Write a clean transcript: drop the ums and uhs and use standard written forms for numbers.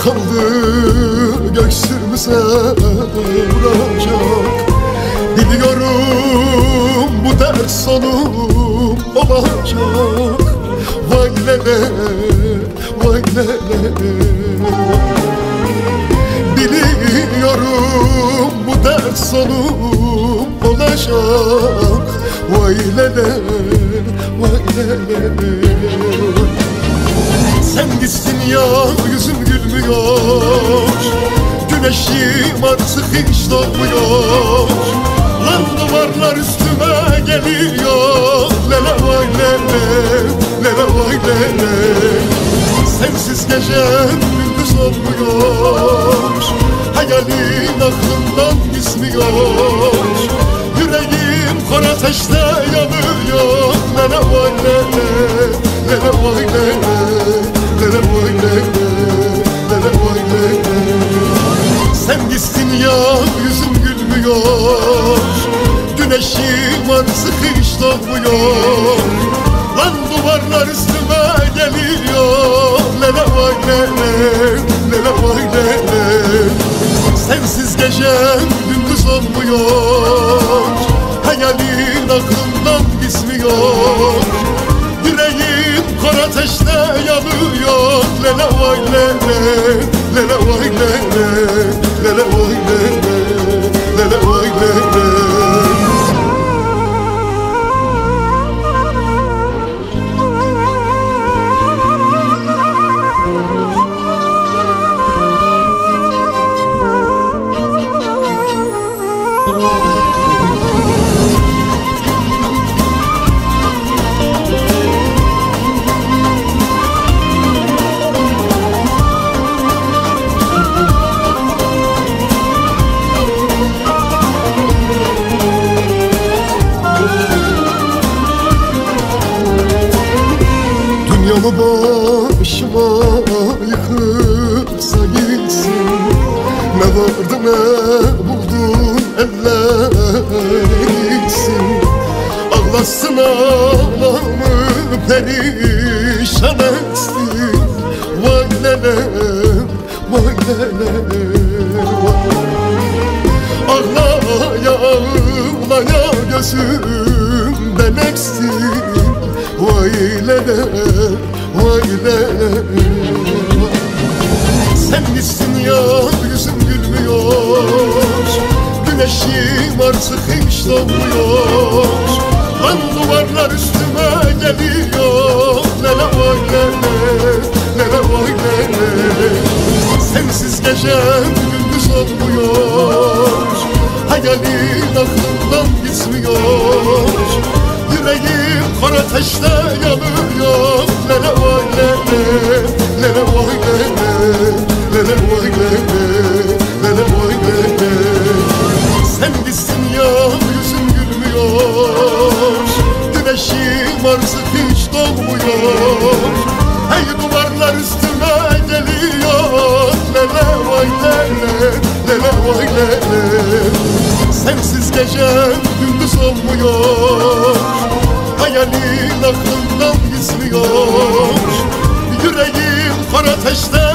kaldı göğsümüze vuracak. Biliyorum bu dert sonum olacak. Vay lele, vay lele. Biliyorum bu dert sonum olacak. Vay lele, vay lele. Sen gitsin ya yüzüm gülmüyor, güneşim artık hiç doğmuyor. Lan duvarlar üstüme geliyor. Lele vay lele, lele vay lele. Sensiz gecem gündüz olmuyor, hayalin aklımdan gitmiyor. Yüreğim kor ateşte yanıyor. Lele vay lele, lele vay lele, lele vay lele, lele vay lele. Sen gitsin ya yüzüm gülmüyor, güneşim artık hiç doğmuyor. Lan duvarlar üstüme geliyor. Lele vay lele, lele vay lele. Sensiz gecem gündüz olmuyor, hayalin aklımdan gitmiyor. Yüreğim kor ateşte yanıyor. Lele vay lele, lele vay lele, lele vay lele, lele vay lele. Yolu başıma yıkılsa gitsin, ne vardı ne buldun ellersin. Ağlasın ağlamı perişan etsin. Vay lele, vay lele, vay. Ağlaya ağlaya gözümden eksin. Vay lele, vay lele. Sen gitsin ya yüzüm gülmüyor, güneşim artık hiç doğmuyor. Lan duvarlar üstüme geliyor. Lele vay lele, lele vay lele. Sensiz gecem gündüz olmuyor, hayalin aklımdan gitmiyor. Yüreğim kor ateşte yanıyor. Lele vay lele, lele vay lele, lele vay lele, lele vay lele. Sen gitsin ya yüzüm gülmüyor, güneşim artık hiç doğmuyor. Hey duvarlar üstüme geliyor. Lele vay lele, lele vay lele. Sensiz gecem gündüz olmuyor, hayalin aklımdan gizliyor. Yüreğim kor ateşte